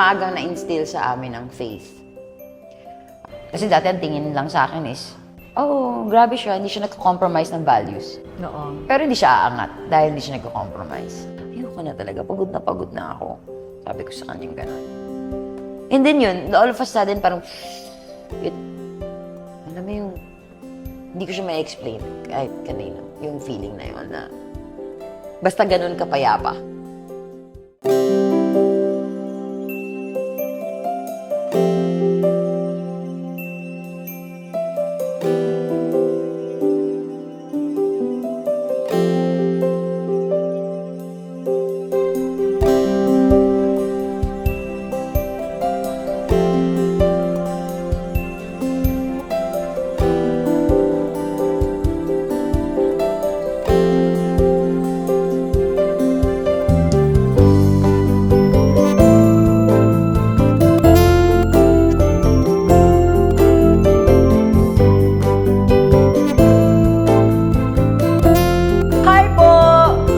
maagang na-instill sa amin ang faith. Kasi dati ang tingin lang sa akin is, oh, grabe siya, hindi siya nagko-compromise ng values. Noon. Pero hindi siya aangat dahil hindi siya nagko-compromise. Ayoko na talaga, pagod na ako. Sabi ko sa kanyang gano'n. And then yun, all of a sudden, parang, alam mo yung, hindi ko siya ma-explain kahit kanina, yung feeling na yun na, basta ganun kapayapa.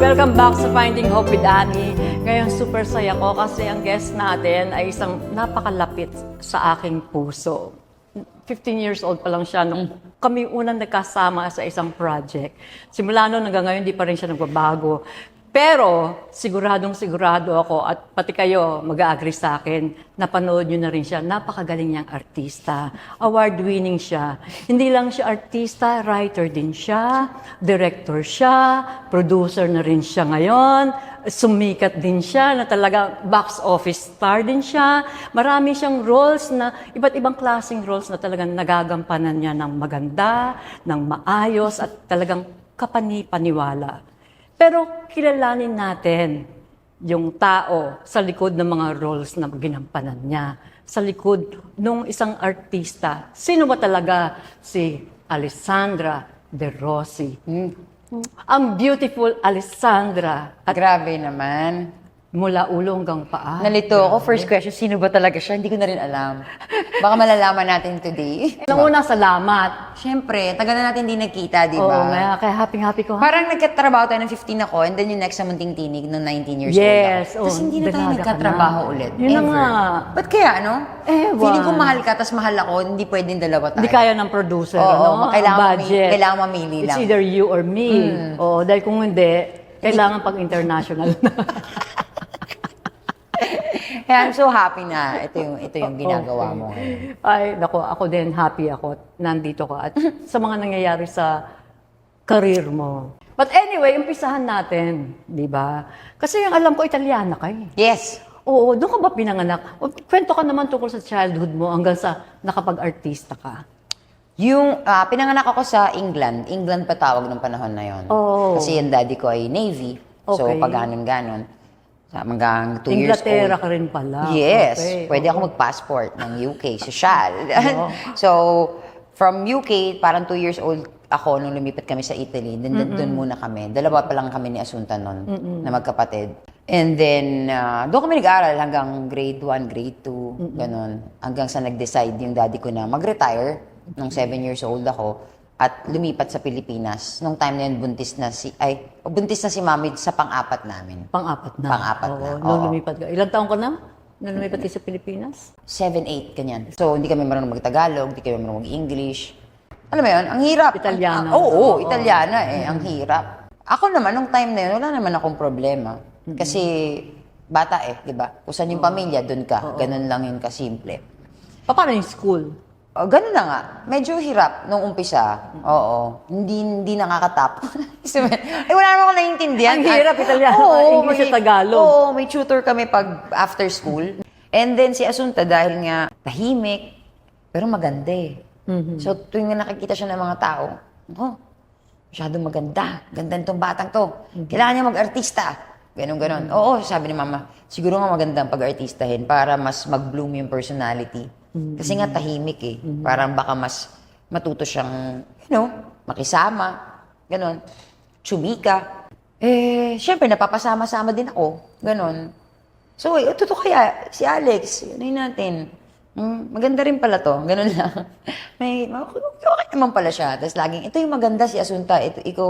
Welcome back sa Finding Hope with Annie. Ngayon, super saya ko kasi ang guest natin ay isang napakalapit sa aking puso. 15 years old pa lang siya nung kami unang nagkasama sa isang project. Simula noon hanggang ngayon, di pa rin siya nagbabago. Pero sigurado ako at pati kayo mag-a-agree sa akin, napanood nyo na rin siya, napakagaling niyang artista. Award-winning siya. Hindi lang siya artista, writer din siya, director siya, producer na rin siya ngayon, sumikat din siya na talaga box office star din siya. Marami siyang roles na, iba't ibang klaseng roles na talagang nagagampanan niya ng maganda, ng maayos at talagang kapani-paniwala. Pero kilalanin natin yung tao sa likod ng mga roles na ginampanan niya. Sa likod ng isang artista. Sino ba talaga si Alessandra De Rossi? Ang beautiful Alessandra. At Grabe naman. mula ulo hanggang paa. Nalito ako. First question, sino ba talaga siya? Hindi ko na rin alam. Baka malalaman natin today. Ang una, salamat. Siyempre, tagal na natin hindi nagkita, di Oo, ba? kaya happy ko. Parang nagkatrabaho tayo ng 15 ako, and then yung next sa Munting Tinig nung 19 years Yes, old ako. Tapos hindi na tayo dalaga ka nagkatrabaho na. ulit. Yun na Ever. nga. Ba't kaya, ano? Ewan. Feeling ko mahal ka, tapos mahal ako, hindi pwedeng dalawa tayo. Hindi kaya ng producer, Oo, no? kailangan Ang budget. kailangan mamili It's lang. either you or me. Oo, dahil kung hindi, kailangan pag-international na. Kaya I'm so happy na ito yung ginagawa mo ngayon. Ay, nako, ako din, happy ako. Nandito ka. At sa mga nangyayari sa career mo. But anyway, umpisahan natin, di ba? Kasi yung alam ko, Italiana ka eh. Yes. Oo, doon ka ba pinanganak? O, kwento ka naman tungkol sa childhood mo hanggang sa nakapag-artista ka. Yung pinanganak ako sa England. England pa tawag ng panahon na yon. Oh. Kasi yung daddy ko ay Navy. So, Okay. pag ganon-ganon. Hanggang 2 years old. Inglaterra ka rin pala. Yes. Okay, Pwede oo. ako mag-passport ng UK, social. So, from UK, parang 2 years old ako nung lumipat kami sa Italy. Doon muna kami. Dalawa pa lang kami ni Asunta noon na magkapatid. And then, doon kami nag-aaral hanggang grade 1, grade 2, ganun. Hanggang sa nag-decide yung daddy ko na mag-retire nung 7 years old ako at lumipat sa Pilipinas. Nung time na yun, buntis na si mami sa pang-apat namin. Pang-apat na. Pang-apat na, Oo, nung oo. lumipat ka. Ilang taon ka na? Nung lumipat ka sa Pilipinas? 7, 8, ganyan. So, hindi kami marunong mag-Tagalog, hindi kami marunong mag-English. Alam mo yun, ang hirap. Italiana. Oo, Italiana eh, ang hirap. Ako naman, nung time na yun, wala naman akong problema. Kasi, bata eh, di ba? Kung saan yung pamilya, dun ka. Ganun lang yun kasimple. Paano yung school? Ganun na nga. Medyo hirap nung umpisa. Oo. Hindi nakakatap. Ay, wala naman ako naiintindihan. Ang hirap, Italiano. English at Tagalog. Oo, may tutor kami pag after school. And then si Asunta, dahil nga tahimik, pero maganda eh. So tuwing na nakikita siya ng mga tao, masyadong maganda. Ganda nitong batang to. Kailangan niya mag-artista. Ganon. Oo, sabi ni Mama, siguro nga magandang pag-artistahin para mas mag-bloom yung personality. Kasi nga tahimik eh. Parang baka mas matuto siyang, makisama. Ganon. Chumika. Siyempre, napapasama-sama din ako. Ganon. So, totoo kaya, si Alex, yun natin. Maganda rin pala to. Ganon lang. Okay naman pala siya. Tapos laging, ito yung maganda si Asunta. Ikaw,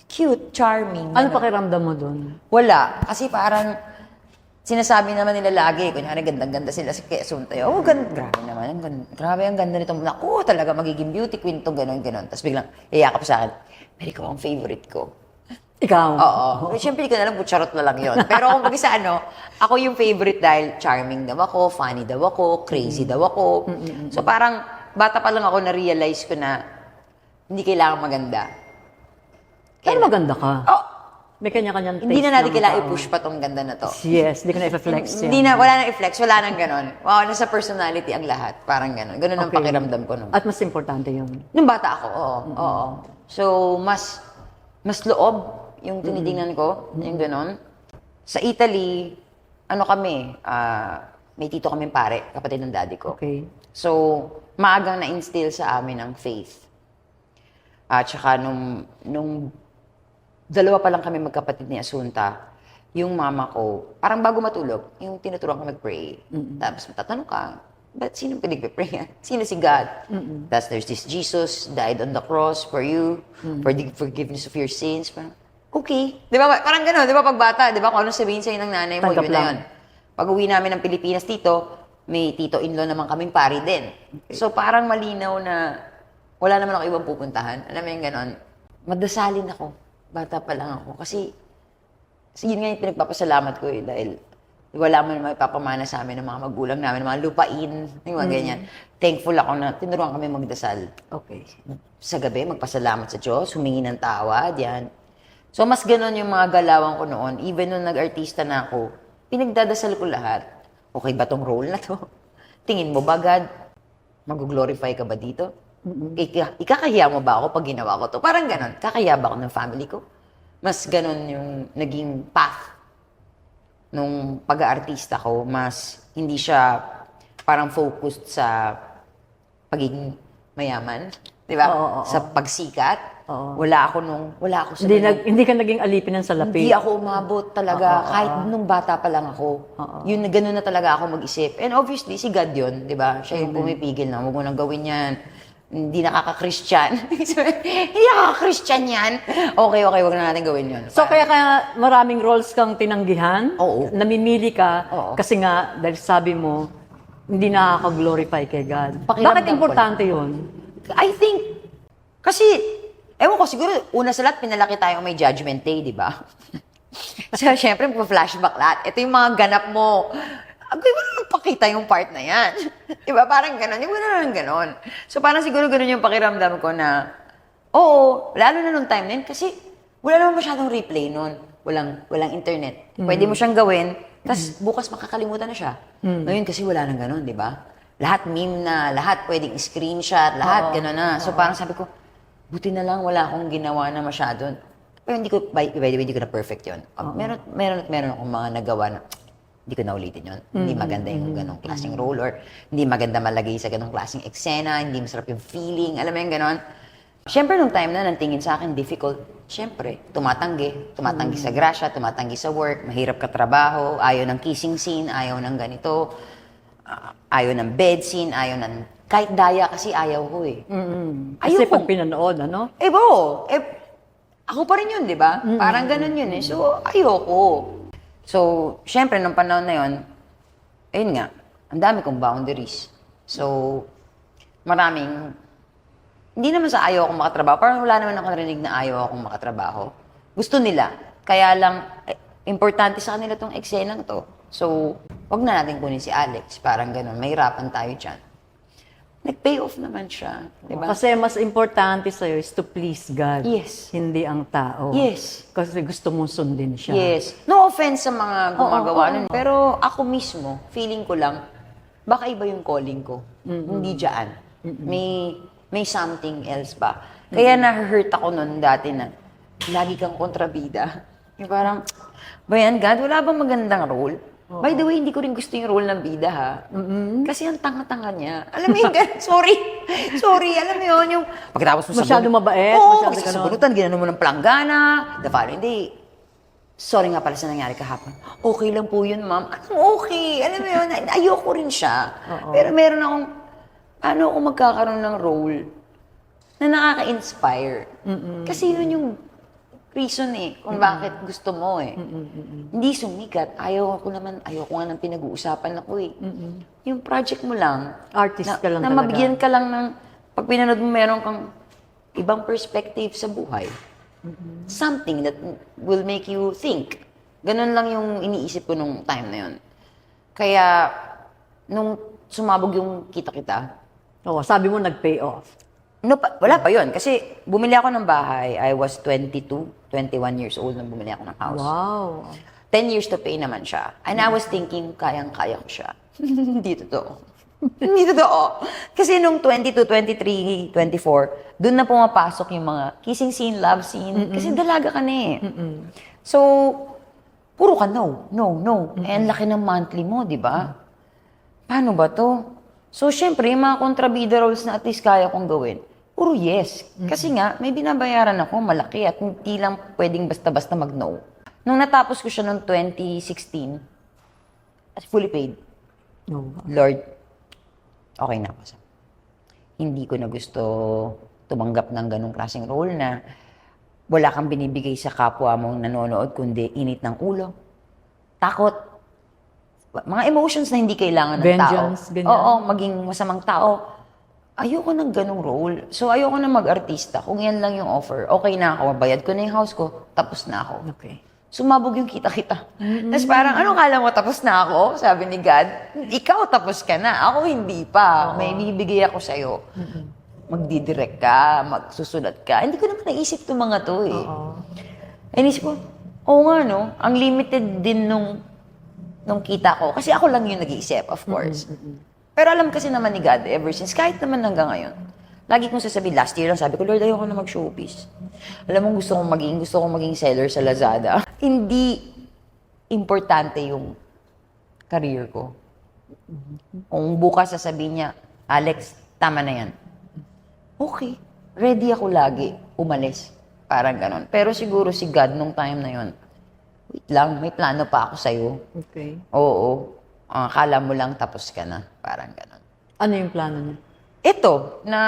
cute, charming. Ano ganon. pakiramdam mo doon? Wala. Kasi parang, sinasabi naman nila lagi, kunyari gandang-ganda sila si Kay Asunta. Oh, grabe naman. Grabe, ang ganda nitong, naku, talaga magiging beauty queen to, gano'n. Tapos biglang, iyakap sa akin, Mary, ikaw ang favorite ko. Ikaw? Oo. Siyempre, hindi ko na alam, butcharot na lang yun. Pero kung sa ano, ako yung favorite dahil charming daw ako, funny daw ako, crazy daw ako. So parang, bata pa lang ako na-realize ko na hindi kailangan maganda. Pero maganda ka. Oh, May kanya-kanyang taste hindi na natin ng kailangan tao. i-push pa tong ganda na to. Yes, hindi ko na i-flex yan. Hindi na, wala nang i-flex, wala nang ganon. Wow, nasa personality ang lahat. Parang ganon. Ganon ang Okay. pakiramdam ko nung. At mas importante yun. Nung bata ako, oo. So, mas loob yung tinitingnan ko, yung ganon. Sa Italy, ano kami, may tito kaming pare, kapatid ng daddy ko. Okay. So, maagang na-instill sa amin ang faith. At saka nung dalawa pa lang kami magkapatid ni Asunta, yung mama ko, parang bago matulog, yung tinuturuan ko mag-pray. Tapos matatanong ka, ba't sino pinag-pray yan? Sino si God? Tapos there's this Jesus died on the cross for you, for the forgiveness of your sins. Parang, okay. Di ba? Parang gano'n, di ba pag bata, di ba? Kung anong sabihin sa'yo ng nanay mo, Tanggap yun na lang. yun. Pag uwi namin ng Pilipinas dito, may tito-in-law naman kaming pari din. So parang malinaw na wala naman ako ibang pupuntahan. Alam mo yung gano'n? Madasalin ako. Bata pa lang ako. Kasi yun nga yung pinagpapasalamat ko dahil wala man naman ipapamana sa amin ng mga magulang namin, ng mga lupain, yung mga ganyan. Thankful ako na tinuruan kami magdasal. Okay. Sa gabi, magpasalamat sa Diyos, humingi ng tawad, yan. So, mas ganon yung mga galawan ko noon. Even nung nag-artista na ako, pinagdadasal ko lahat. Okay ba tong role na to? Tingin mo ba, God? Mag-glorify ka ba dito? Ikakahiya mo ba ako pag ginawa ko to? Parang ganon. Kakahiya ba ako ng family ko? Mas ganon yung naging path nung pag-aartista ko. Mas hindi siya parang focused sa pagiging mayaman. Di ba? Oo. Sa pagsikat. Oo. Wala ako sa ganun. Hindi ka naging alipin ng salapi. Hindi ako umabot talaga. Kahit nung bata pa lang ako. Yun, gano'n na talaga ako mag-isip. And obviously, si God yun, di ba? Siya yung pumipigil na, huwag mo nang gawin yan. Hindi nakaka-Christian. Hindi nakaka-Christian yan. Okay, wag na natin gawin yun. So kaya maraming roles kang tinanggihan, Oo. namimili ka, Oo. kasi nga, dahil sabi mo, hindi nakaka-glorify kay God. Pakiramdam Bakit ko importante yun? I think, kasi, ewan ko, siguro, una sa lahat, pinalaki tayong may judgment day, di ba? So, syempre, flashback lahat. Ito yung mga ganap mo. Agay mo naman pakita yung part na yan. Di ba? Parang ganon. Yung wala naman ganon. So, parang siguro ganon yung pakiramdam ko na, oo, lalo na nung time na yun, kasi wala naman masyadong replay nun. Walang internet. Pwede mo siyang gawin, tapos bukas makakalimutan na siya. Ngayon kasi wala nang ganon, di ba? Lahat meme na, lahat pwedeng screenshot, lahat ganon na. So, parang sabi ko, buti na lang wala akong ginawa na masyado. Pero hindi ko, by the way, hindi ko na perfect yun. Meron akong mga nagawa na, hindi ko na ulitin yun. Hindi maganda yung ganong klaseng role or hindi maganda malagay sa ganong klaseng eksena, hindi masarap yung feeling, alam mo yung ganon. Siyempre, nung time na nantingin sa akin, difficult. Siyempre, tumatanggi sa grasya, tumatanggi sa work, mahirap ka trabaho, ayaw ng kissing scene, ayaw ng ganito, ayaw ng bed scene, ayaw ng, kahit daya kasi ayaw ko eh. Kasi Ayoko. pag pinanood, ano? Ako pa rin yun, di ba? Parang ganun yun eh. So, ayoko. So, syempre, nung panahon na yun, ayun nga, ang dami kong boundaries. So, hindi naman sa ayaw akong makatrabaho. Parang wala naman akong narinig na ayaw akong makatrabaho. Gusto nila. Kaya lang, importante sa kanila tong eksenang to. So, wag na natin kunin si Alex. Parang ganun, mahirapan tayo dyan. Nag-pay off naman siya. Diba? Kasi mas importante sa'yo is to please God. Yes. Hindi ang tao. Yes. Kasi gusto mong sundin siya. Yes. No offense sa mga gumagawa oo. nun. Pero ako mismo, feeling ko lang, baka iba yung calling ko. Hindi dyan. May something else pa. Kaya na-hurt ako nun dati na, lagi kang kontrabida. Yung parang, ba yan, God, wala bang magandang role? By the way, hindi ko rin gusto yung role ng bida, ha? Kasi ang tanga-tanga niya. Alam mo yung ganun, sorry, alam mo yun, yung pagkatapos mo Masyado mabait, Oo, masyado kasi ganun. sabunutan, ginano mo ng planggana, the following day, sorry nga pala sa nangyari kahapon. Okay lang po yun, ma'am. Anong okay? Alam mo yun, ayoko rin siya. Pero meron akong, paano ako magkakaroon ng role na nakaka-inspire? Kasi yun yung, reason eh, kung bakit gusto mo eh. Hindi sumikat. Ayoko nga ng pinag-uusapan ako eh. Yung project mo lang, Artist ka lang na talaga. mabigyan ka lang ng, pag pinanood mo, meron kang ibang perspective sa buhay. Something that will make you think. Ganun lang yung iniisip ko nung time na yun. Kaya, nung sumabog yung kita-kita, Oo, sabi mo nag-pay off. wala pa yun. Kasi bumili ako ng bahay, I was 22, 21 years old nang bumili ako ng house. Wow. 10 years to pay naman siya. And I was thinking, kayang-kaya ko siya. Hindi totoo. Hindi totoo. Kasi nung 22, 23, 24, doon na pumapasok yung mga kissing scene, love scene. Kasi dalaga ka na eh. So, puro ka no. And laki ng monthly mo, di ba? Paano ba to? So, syempre, yung mga kontrabida roles na at least kaya kong gawin, puro yes. Kasi nga, may binabayaran ako, malaki, at hindi lang pwedeng basta-basta mag-no. Nung natapos ko siya noong 2016, fully paid. No. Lord, okay na ako. Hindi ko na gusto tumanggap ng ganong klaseng role na wala kang binibigay sa kapwa mong nanonood, kundi init ng ulo, takot, mga emotions na hindi kailangan ng Vengeance, tao. ganyan. Oo, maging masamang tao. Ayoko ng ganong role. So, ayoko na mag-artista. Kung yan lang yung offer, okay na ako. Mabayad ko na yung house ko, tapos na ako. Okay. Sumabog yung kita-kita. Tapos parang, ano kala mo, tapos na ako? Sabi ni God, ikaw tapos ka na. Ako hindi pa. May bibigay ako sa'yo. Magdidirect ka, magsusulat ka. Hindi ko naman naisip itong mga to eh. Inisip ko, oo nga no, ang limited din nung kita ko. Kasi ako lang yung nag-iisip, of course. Pero alam kasi naman ni God, ever since, kahit naman hanggang ngayon, lagi kong sasabihin, last year lang sabi ko, Lord, ayoko na mag-showbiz. Alam mo, gusto kong maging seller sa Lazada. Hindi importante yung career ko. Kung bukas sasabihin niya, Alex, tama na yan. Okay. Ready ako lagi umalis. Parang ganon. Pero siguro si God nung time na yon, wait lang, may plano pa ako sa'yo. Okay. Oo. Akala mo lang tapos ka na. Parang ganon. Ano yung plano niya? Ito, na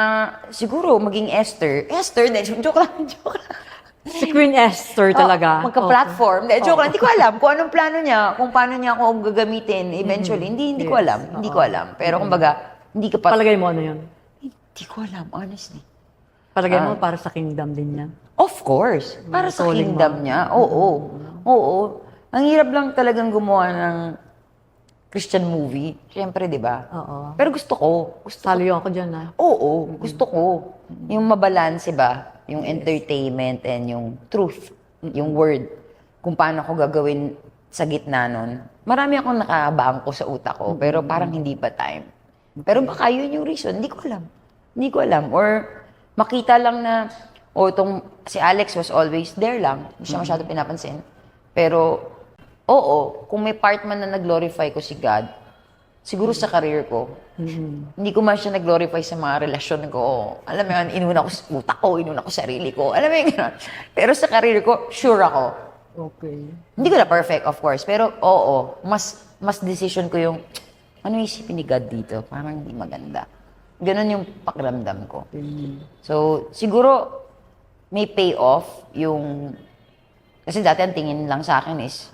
siguro maging Esther. Esther, joke lang. Si Queen Esther talaga. Magka-platform. Joke lang. Hindi ko alam kung anong plano niya, kung paano niya ako gagamitin eventually. Hindi ko alam. Hindi ko alam. Pero kumbaga, hindi ka pa... Palagay mo ano yun? Hindi ko alam, honestly. Palagay mo para sa kingdom din niya? Of course. Para sa Calling kingdom niya. Oo. Oo. Ang hirap lang talagang gumawa ng Christian movie. Siyempre, di ba? Oo. Pero gusto ko. Saliyo ako dyan ha. Oo. Gusto ko. Yung mabalanse ba? Yung entertainment and yung truth. Yung word. Kung paano ko gagawin sa gitna nun. Marami akong nakabangko sa utak ko. Pero parang hindi pa time. Pero baka yun yung reason. Hindi ko alam. Hindi ko alam. Or makita lang na si Alex was always there lang. Hindi siya masyado pinapansin. Pero, oo, kung may part man na nag-glorify ko si God, siguro sa career ko, hindi ko man siya nag-glorify sa mga relasyon ko. Alam mo yun, inuna ko sa utak ko, inuna ko sarili ko. Alam mo yun, gano'n. Pero sa career ko, sure ako. Okay. Hindi ko na perfect, of course. Pero, oo, mas decision ko yung, ano isipin ni God dito? Parang hindi maganda. Ganon yung pakiramdam ko. So, siguro, may payoff yung... Kasi dati ang tingin lang sa akin is,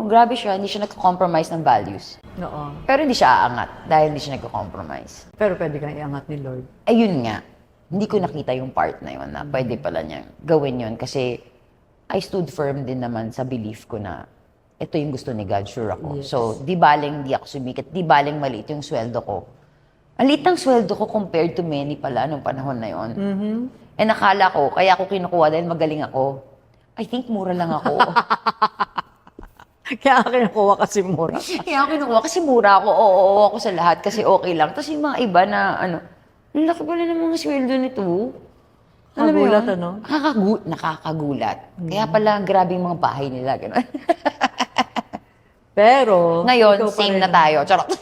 grabe siya, hindi siya nagko-compromise ng values. Oo. Pero hindi siya aangat dahil hindi siya nagko-compromise. Pero pwede kang iangat ni Lord. Ayun nga, hindi ko nakita yung part na yun na pwede pala niya gawin yun kasi I stood firm din naman sa belief ko na ito yung gusto ni God, sure ako. Yes. So, di baling di ako sumikat, di baling maliit yung sweldo ko. Ang liit ng sweldo ko compared to many pala nung panahon na yun. Eh nakala ko, kaya ako kinukuha dahil magaling ako. I think mura lang ako. Kaya kinukuha kasi mura. Kaya ako kinukuha kasi mura ako. Oo ako sa lahat kasi okay lang. Tapos yung mga iba na laki pala ng mga sweldo nito. Alam mo Kagulat, yun? ano? Nakakagulat. Kaya pala grabe yung mga bahay nila. Ganun. Pero, Ngayon, ikaw pa same rin. na tayo. Charot.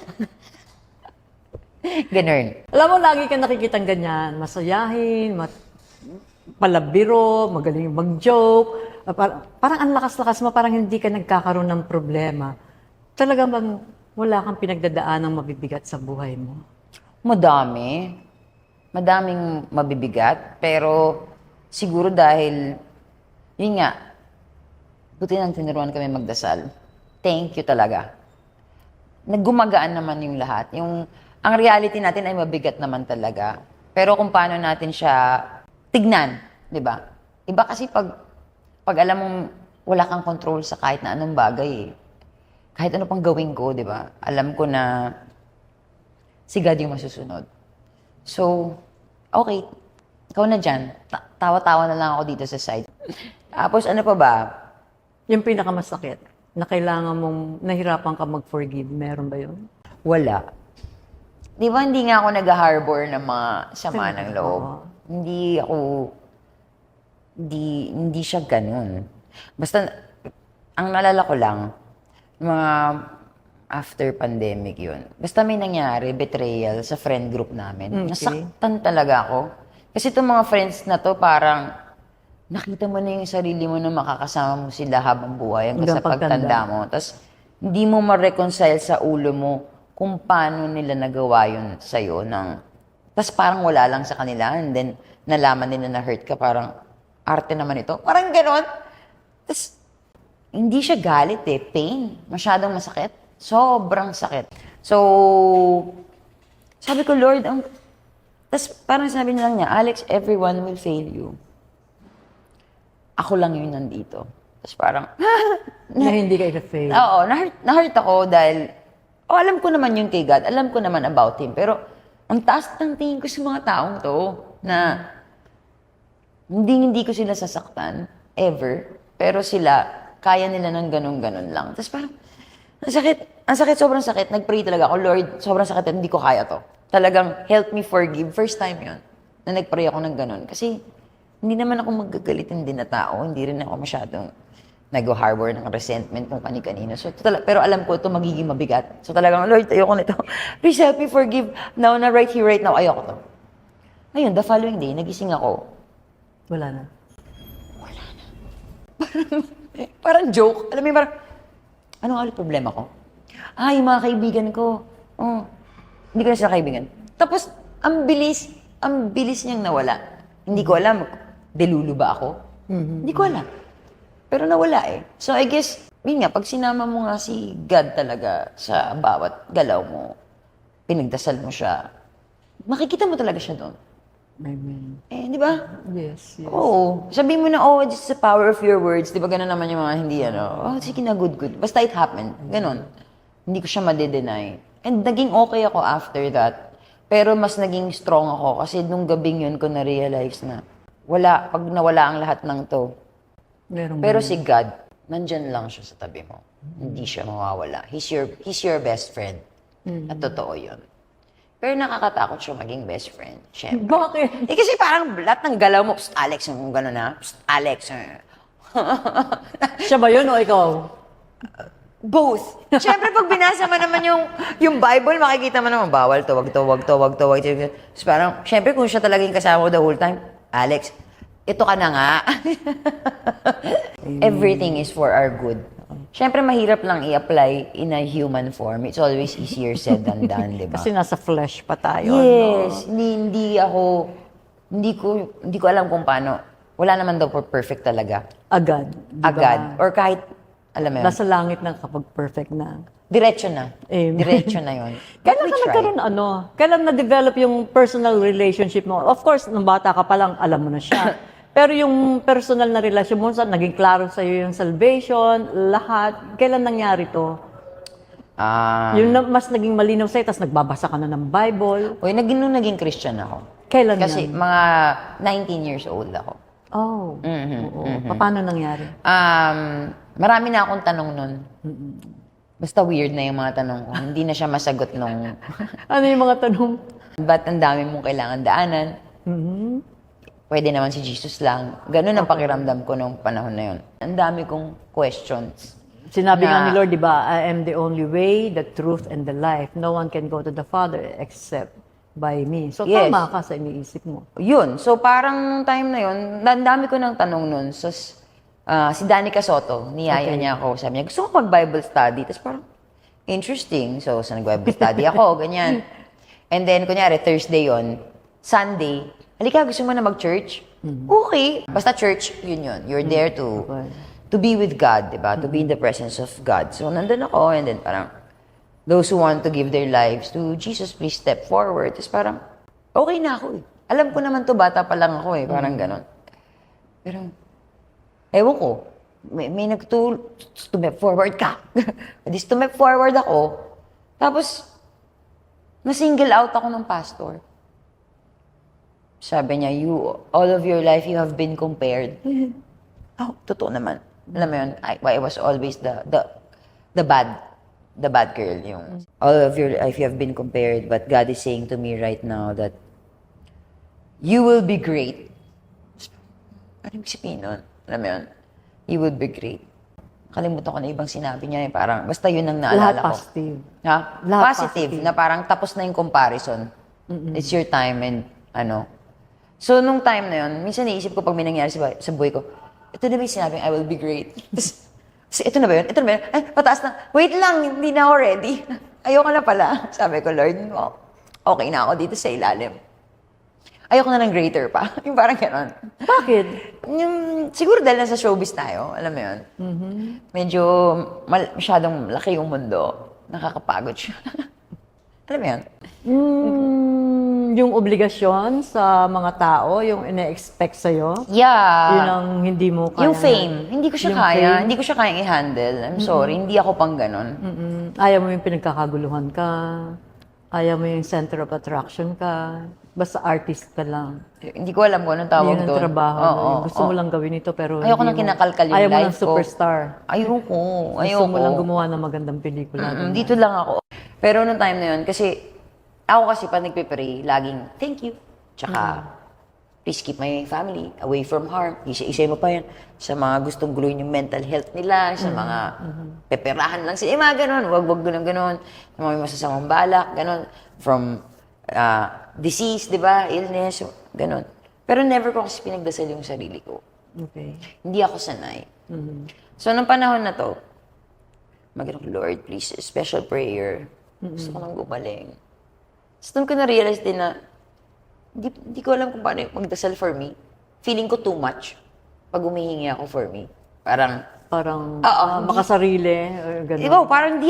Ganun. Alam mo, lagi ka nakikitang ganyan. Masayahin, palabiro, magaling mag-joke. Parang ang lakas-lakas mo, parang hindi ka nagkakaroon ng problema. Talaga bang wala kang pinagdadaan ng mabibigat sa buhay mo? Madami. Madaming mabibigat. Pero siguro dahil yun nga, buti nang tinuruan kami magdasal. Thank you talaga. Naggumagaan naman yung lahat. Ang reality natin ay mabigat naman talaga. Pero kung paano natin siya tignan, di ba? Iba kasi pag alam mong wala kang control sa kahit na anong bagay eh. Kahit ano pang gawin ko, di ba? Alam ko na si God yung masusunod. So, okay. Ikaw na dyan. Tawa-tawa na lang ako dito sa side. Tapos ano pa ba? Yung pinakamasakit, na kailangan mong nahirapan ka mag-forgive, meron ba yun? Wala. Di ba hindi nga ako nag-harbor ng mga sama ng loob? Oo. Hindi siya ganun. Basta, ang nalala ko lang, mga after pandemic yun. Basta may nangyari, betrayal sa friend group namin. Okay. Nasaktan talaga ako. Kasi itong mga friends na to, parang nakita mo na yung sarili mo na makakasama mo sila habang buhay hanggang sa pagtanda mo. Tapos, hindi mo ma-reconcile sa ulo mo kung paano nila nagawa yun sa'yo. Tapos parang wala lang sa kanila. And then, nalaman nila na hurt ka. Parang, arte naman ito. Parang ganon. Tapos, hindi siya galit eh. Pain. Masyadong masakit. Sobrang sakit. So, sabi ko, Lord, tapos parang sabi niya lang niya, Alex, everyone will fail you. Ako lang yung nandito. Tapos parang, Na hindi ka i-fail. oo, na-hurt ako dahil, alam ko naman yung kay God, alam ko naman about Him. Pero, ang taas ng tingin ko sa mga taong to, na hindi ko sila sasaktan, ever. Pero sila, kaya nila ng ganun-ganun lang. Tapos parang, ang sakit, sobrang sakit. Nag-pray talaga ako, Lord, sobrang sakit at hindi ko kaya to. Talagang, help me forgive. First time yon na nag-pray ako ng ganun. Kasi, hindi naman ako magagalitin din na tao. Hindi rin ako masyadong nag-harbor ng resentment kung kani-kanino. So, pero alam ko ito magiging mabigat. So talagang, Lord, ayoko nito. Please help me forgive. Now, na right here, right now, ayoko to. Ngayon, the following day, nagising ako. Wala na. Parang joke. Alam mo yung parang, ano nga ulit problema ko? Yung mga kaibigan ko. Oh, hindi ko na sila kaibigan. Tapos, ang bilis niyang nawala. Hindi ko alam, delulu ba ako? Hindi ko alam. Pero nawala eh. So I guess, yun nga, pag sinama mo nga si God talaga sa bawat galaw mo, pinagdasal mo siya, makikita mo talaga siya doon. Amen. Eh, di ba? Yes, yes. Oo. Sabihin mo na, this is the power of your words. Di ba ganun naman yung mga hindi, sige na, good. Basta it happened. Ganon. Hindi ko siya madedenay. And naging okay ako after that. Pero mas naging strong ako kasi nung gabing yun ko na-realize na pag nawala ang lahat ng to. Pero si God, nandyan lang siya sa tabi mo. Hindi siya mawawala. He's your best friend. At totoo yun. Pero nakakatakot siya maging best friend. Siyempre. Bakit? Kasi parang lahat ng galaw mo, Psst, Alex, yung gano'n na. Psst, Alex. Siya ba yun o ikaw? Both. Siyempre, pag binasa mo naman yung Bible, makikita mo naman, bawal to, wag to. So, parang, siyempre, kung siya talaga yung kasama mo the whole time, Alex, ito ka na nga. Everything is for our good. Siyempre, mahirap lang i-apply in a human form. It's always easier said than done, di ba? Kasi nasa flesh pa tayo. Yes. No? Hindi ko alam kung paano. Wala naman daw perfect talaga. Agad. Diba? Agad. Or kahit, alam mo yun, Nasa langit na kapag perfect na. diretso na. Amen. Diretso na yun. Kailan ka nagkaroon kailan na-develop yung personal relationship mo? Of course, nung bata ka pa lang, alam mo na siya. Pero yung personal na relasyon mo, naging klaro sa'yo yung salvation, lahat. Kailan nangyari to? Yung mas naging malinaw sa'yo, tapos nagbabasa ka na ng Bible. Nung naging Christian ako. Kailan Kasi yan? mga 19 years old ako. Oh. Oo. Paano nangyari? Marami na akong tanong nun. Basta weird na yung mga tanong ko. Hindi na siya masagot nung, Ano yung mga tanong? ba't ang dami mong kailangan daanan? Pwede naman si Jesus lang. Ganun ang pakiramdam ko nung panahon na yun. Ang dami kong questions. Sinabi nga ni Lord, di ba, I am the only way, the truth, and the life. No one can go to the Father except by me. So, Yes. tama ka sa iniisip mo. Yun. So, parang time na yun, ang dami ko ng tanong nun. So, si Danica Soto, niyaya niya ako. Sabi niya, gusto ko mag-Bible study. Tapos parang, interesting. So, nag-Bible study ako, ganyan. And then, kunyari, Thursday yon, Sunday, halika, gusto mo na mag-church? Okay. Basta church, yun. You're there to be with God, diba? To be in the presence of God. So, nandun ako, and then parang, those who want to give their lives to Jesus, please step forward. Tapos parang, okay na ako eh. Alam ko naman to, bata pa lang ako eh. Parang ganon. Pero, ewan ko, may tumep forward ka. At least tumep forward ako. Tapos, na-single out ako ng pastor. Sabi niya, all of your life, you have been compared. Oh, totoo naman. Alam mo yun, I was always the bad girl. Yung, all of your life, you have been compared, but God is saying to me right now that you will be great. Ano yung sabihin nun? Alam mo yun? You will be great. Kalimutan ko na ibang sinabi niya eh. Parang, basta yun ang naalala ko. Positive. Ha? Lahat Positive. Na parang tapos na yung comparison. It's your time and ano. So, nung time na yun, minsan naisip ko pag may nangyari sa buhay ko, ito na ba yung sinabing, I will be great? Ito na ba yun? Ito na ba yun? Ay, pataas na. Wait lang, hindi na ako ready. Ayoko na pala. Sabi ko, Lord, okay na ako dito sa ilalim. Ayoko na ng greater pa. Yung parang gano'n. Bakit? Siguro dahil nasa showbiz tayo, alam mo yun. Medyo masyadong laki yung mundo. Nakakapagod siya. Alam mo yun? Yung obligasyon sa mga tao, yung ine-expect sa'yo, Yeah. yun ang hindi mo kaya. Yung fame. Hindi ko siya Yung kaya. fame. Hindi ko siya kayang i-handle. I'm sorry. Hindi ako pang gano'n. Ayaw mo yung pinagkakaguluhan ka. Ayaw mo yung center of attraction ka. Basta artist ka lang. Hindi ko alam kung anong tawag Yun doon. ang trabaho mo. Oo, Gusto mo lang gawin ito pero Ayoko hindi nang mo- kinakalkal yung ayaw mo life ng ko. superstar. Ayoko. Gusto mo lang gumawa ng magandang pelikula. Dito lang ako. Pero nung time na yun, kasi ako kasi pag nagpe-pray, laging thank you. Tsaka, please keep my family away from harm. Isa mo pa yan sa mga gustong guluhin yung mental health nila, sa mga peperahan lang sila. Mga ganun, wag ganun. Sa mga may masasamang balak, ganun. From disease, di ba? Illness, ganun. Pero never ko kasi pinagdasal yung sarili ko. Okay. Hindi ako sanay. So, nung panahon na to, Lord, please, special prayer. Gusto ko nang gumaling. So, doon ko na-realize din na hindi ko alam kung paano yung magdasal for me. Feeling ko too much pag humihingi ako for me. Parang, makasarili, or gano'n. diba, parang hindi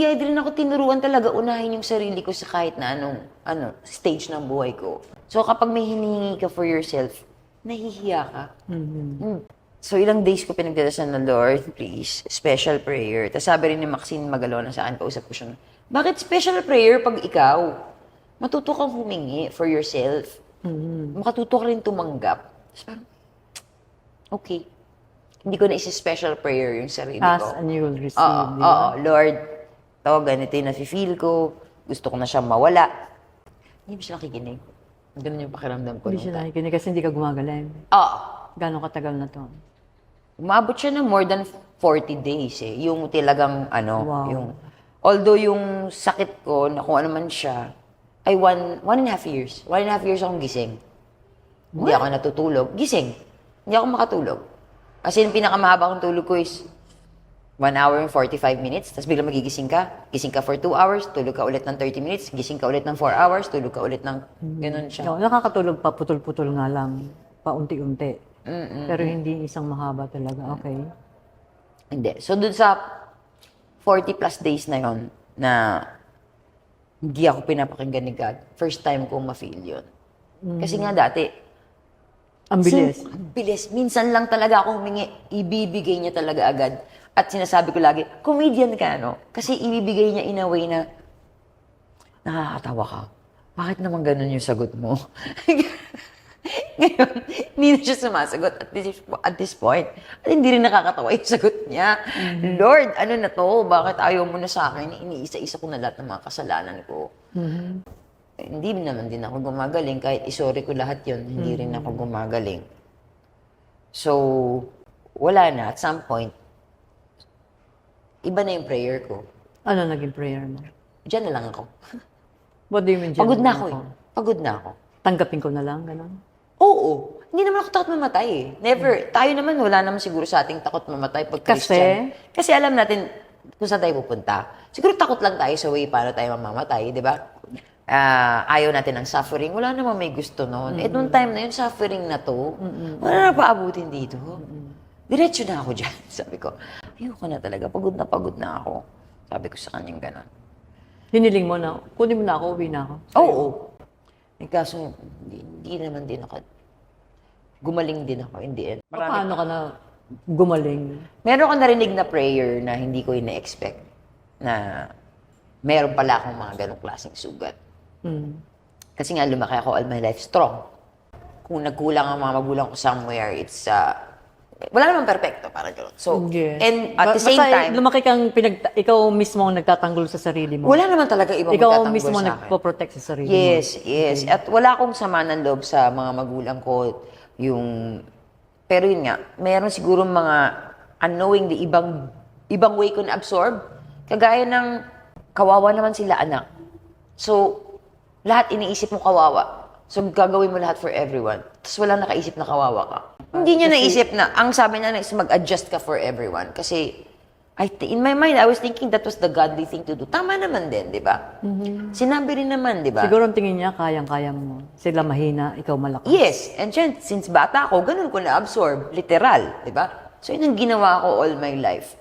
rin ako tinuruan talaga unahin yung sarili ko sa kahit na anong stage ng buhay ko. So, kapag may hinihingi ka for yourself, nahihiya ka. So, ilang days ko pinagdadasal na, Lord, please, special prayer. Tapos sabi rin ni Maxine Magalona sa akin, kausap ko siya, bakit special prayer pag ikaw? Matuto kang humingi for yourself. Makatuto ka rin tumanggap. Tapos parang, okay. Hindi ko na isi-special prayer yung sarili ko. Ask and you will receive. Oo, Lord, ganito yung nafe-feel ko. Gusto ko na siyang mawala. Hindi mo siya nakikinig. Ganun yung pakiramdam ko. Hindi siya nakikinig kasi hindi ka gumagaling. Oo. Gano'ng katagal na to? Umabot siya ng more than 40 days eh. Yung talagang Wow. although yung sakit ko, na kung ano man siya, ay 1.5 years. 1.5 years akong gising. Hindi ako natutulog. Gising. Hindi ako makatulog. Kasi yung pinakamahaba kong tulog ko is 1 hour and 45 minutes, tapos biglang magigising ka. Gising ka for 2 hours, tulog ka ulit ng 30 minutes, gising ka ulit ng 4 hours, tulog ka ulit ng ganun siya. No, nakakatulog pa, putol-putol nga lang. Paunti-unti. Pero hindi isang mahaba talaga. Okay. Hindi. So, dun sa 40 plus days na yon na hindi ako pinapakinggan ni God, first time kong ma-feel yun. Kasi nga dati, Ang bilis. Ang bilis. Minsan lang talaga ako humingi, ibibigay niya talaga agad. At sinasabi ko lagi, comedian ka, no? Kasi ibibigay niya in a way na, nakakatawa ka. Bakit naman ganun yung sagot mo? Ngayon, hindi na siya sumasagot at this point. At hindi rin nakakatawa yung sagot niya. Lord, ano na to? Bakit ayaw mo na sa akin? Iniisa-isa ko na lahat ng mga kasalanan ko. Hindi naman din ako gumagaling. Kahit isorry ko lahat yon, hindi rin ako gumagaling. So, wala na. At some point, iba na yung prayer ko. Ano naging prayer mo? Diyan na lang ako. What do you mean? Pagod na ako eh. Pagod na ako. Tanggapin ko na lang, gano'n? Oo. Hindi naman ako takot mamatay eh. Never. Tayo naman, wala naman siguro sa ating takot mamatay pag Christian. Kasi alam natin kung saan tayo pupunta. Siguro takot lang tayo sa way paano tayo mamamatay, di ba? ayaw natin ng suffering. Wala namang may gusto noon. Eh, nung time na yun, suffering na to, wala na paabutin dito. Diretso na ako dyan. Sabi ko, ayoko na talaga. Pagod na ako. Sabi ko sa kanyang gano'n. Hiniling mo na, kunin mo na ako, uwi na ako. Oo. Eh, kaso, hindi naman din ako. Gumaling din ako in the end. Paano ka na gumaling? Meron ka narinig na prayer na hindi ko ina-expect na meron pala akong mga ganong klaseng sugat. Kasi nga lumaki ako all my life strong. Kung nagkulang ang mga magulang ko somewhere, it's wala namang perfecto, parang gano'n. So, Yes. and at the same Basta time, lumaki kang ikaw mismo ang nagtatanggol sa sarili mo. wala naman talaga ibang Ikaw magtatanggol mismo sa akin. nagpo-protect sa sarili mo. Yes, yes. At wala akong sama ng loob sa mga magulang ko. Pero yun nga, meron siguro mga unknowingly ibang way ko na-absorb. Kagaya ng kawawa naman sila anak. So, lahat iniisip mo kawawa. So, gagawin mo lahat for everyone. Tapos wala nakaisip na kawawa ka. Hindi niya naisip na, ang sabi niya is mag-adjust ka for everyone. Kasi, in my mind, I was thinking that was the godly thing to do. Tama naman din, di ba? Sinabi rin naman, di ba? Siguro ang tingin niya, kayang-kaya mo. Sila mahina, ikaw malakas. Yes, and since bata ako, ganun ko na-absorb, literal, di ba? So yun ang ginawa ko all my life.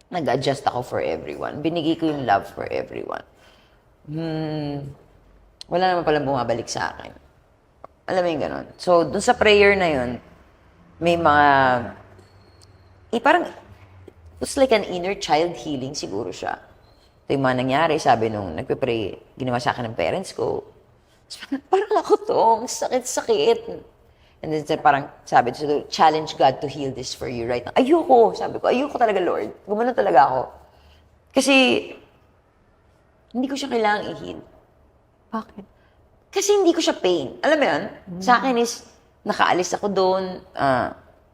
Nag-adjust ako for everyone. Binigay ko yung love for everyone. Wala naman palang bumabalik sa akin. Alam mo yung ganun. So, dun sa prayer na yun, may mga, parang, it's like an inner child healing siguro siya. Ito yung mga nangyari, sabi nung nagpe-pray, ginawa sa akin ng parents ko. Parang ako to, sakit-sakit. And then parang sabi ko, challenge God to heal this for you right now. Ayoko, sabi ko, ayoko talaga Lord. Gumano talaga ako. Kasi, hindi ko siya kailangang i-heal. Bakit? Kasi hindi ko siya pain. Alam mo yun? Sa akin is, nakaalis ako doon,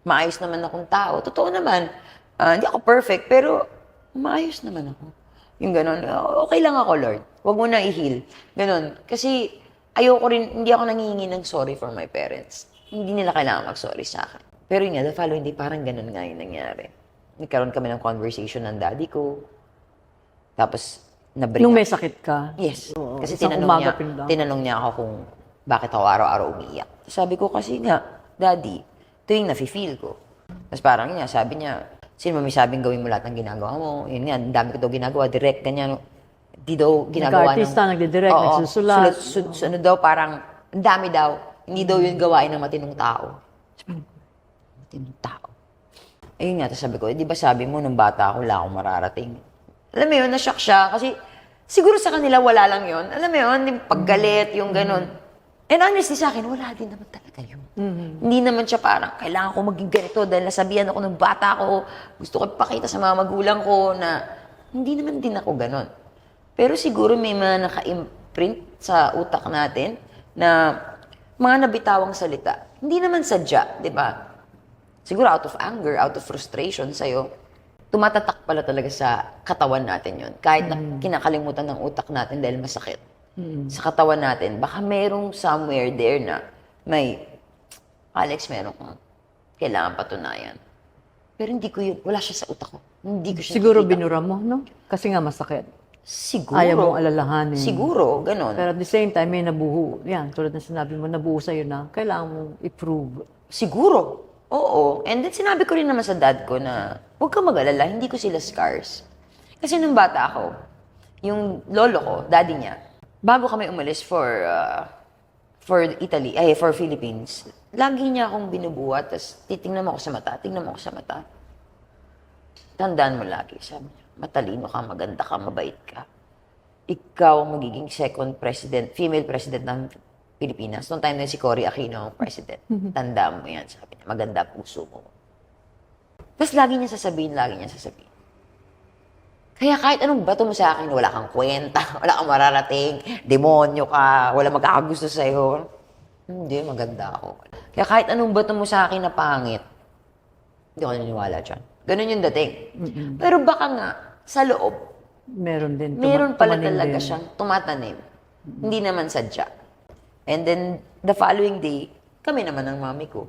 maayos naman akong tao. Totoo naman, hindi ako perfect, pero maayos naman ako. Yung ganun, okay lang ako, Lord. Huwag mo na i-heal. Ganun. Kasi, ayoko rin, hindi ako nangihingi ng sorry for my parents. Hindi nila kailangan mag-sorry sa akin. Pero yun nga, the following day, parang ganun nga yung nangyari. Nagkaroon kami ng conversation ng daddy ko. Tapos, na-bring Nung up. may sakit ka? Yes. Oo, Kasi isang umaga tinanong niya ako kung bakit ako araw-araw umiiyak. Sabi ko kasi nga, Daddy, ito yung nafe-feel ko. Tapos parang niya, sabi niya, sino may sabing gawin mo lahat ng ginagawa mo? Yun nga, ang dami ko daw ginagawa, direct, ganyan. Di daw ginagawa Nag-artista, nagdidirect, nagsusulat. Sunod daw, parang, ang dami daw. Hindi daw yun gawain ng matinong tao. Matinong tao. Ayun nga, tapos sabi ko, di ba sabi mo, nung bata ako, wala akong mararating. Alam mo yun, na-shock siya. Kasi, siguro sa kanila, wala lang yun. Alam mo yun, yung paggalit, yung ganun. And honestly sa akin, wala din naman talaga yun. Hindi naman siya parang, kailangan ko maging ganito dahil nasabihan ako ng bata ko, gusto ko ipakita sa mga magulang ko na hindi naman din ako ganun. Pero siguro may mga naka-imprint sa utak natin na mga nabitawang salita. Hindi naman sadya, di ba? Siguro out of anger, out of frustration sa'yo, tumatatak pala talaga sa katawan natin yun. Kahit na kinakalimutan ng utak natin dahil masakit. Sa katawan natin, baka merong somewhere there na may, Alex, meron kang kailangan patunayan. Pero hindi ko yun, wala siya sa utak ko. Hindi ko siya Siguro nakikita. binura mo, no? Kasi nga masakit. Siguro. Ayaw mong alalahanin. Siguro, ganun. Pero at the same time, may nabuho. Yan, tulad ng sinabi mo, nabuho sa'yo na kailangan mong i-prove. Siguro. Oo. And then sinabi ko rin naman sa dad ko na huwag kang mag-alala, hindi ko sila scars. Kasi nung bata ako, yung lolo ko, daddy niya, bago kami umalis for Italy, for Philippines, lagi niya akong binubuhat, tapos titingnan mo ako sa mata, tingnan mo ako sa mata. Tandaan mo lagi, sabi niya, matalino ka, maganda ka, mabait ka. Ikaw ang magiging second president, female president ng Pilipinas. Noong time na si Cory Aquino ang president. Tandaan mo yan, sabi niya. Maganda puso mo. Tapos lagi niya sasabihin. Kaya kahit anong bato mo sa akin, wala kang kwenta, wala kang mararating, demonyo ka, wala magkakagusto sa'yo. Hindi, maganda ako. Kaya kahit anong bato mo sa akin na pangit, hindi ako naniniwala dyan. Ganun yung dating. Pero baka nga, sa loob, Meron din. meron pala tumanim talaga din. siyang tumatanim. Hindi naman sadya. And then, the following day, kami naman ng mami ko.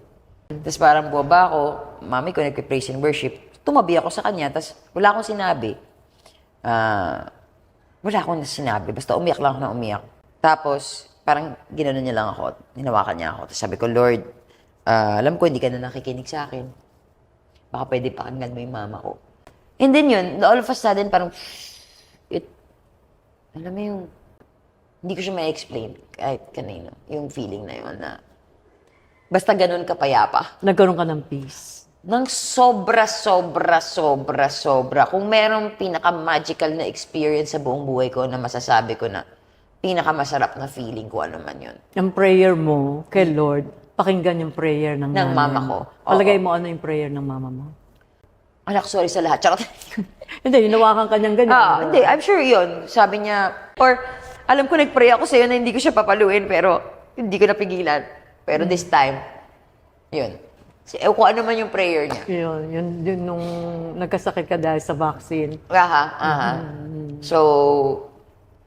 Tapos parang buwaba ako, mami ko nagpe-praise and worship, tumabi ako sa kanya, tapos wala akong sinabi. Wala akong sinabi, basta umiyak lang ako na umiyak. Tapos, parang ginanon niya lang ako, hinawakan niya ako. Tapos sabi ko, Lord, alam ko hindi ka na nakikinig sa akin. Baka pwede pakinggan mo yung mama ko. And then yun, all of a sudden, parang, alam mo yung, hindi ko siya ma-explain kahit kanino, yung feeling na yun na, basta ganun kapayapa. Nagkaroon ka ng peace. Nang sobra. Kung merong pinaka-magical na experience sa buong buhay ko na masasabi ko na pinaka-masarap na feeling ko, ano man yun. Ang prayer mo kay Lord, pakinggan yung prayer ng nanay mama mo. ko. Palagay mo ano yung prayer ng mama mo? Anak, sorry sa lahat. Charot. Hindi, hinawakan ka niyang ganyan. Hindi, I'm sure yun. Sabi niya, or alam ko nag-pray ako sa'yo na hindi ko siya papaluin, pero hindi ko napigilan. Pero this time, yun. Kung ano man yung prayer niya. Yun nung nagkasakit ka dahil sa vaccine. So,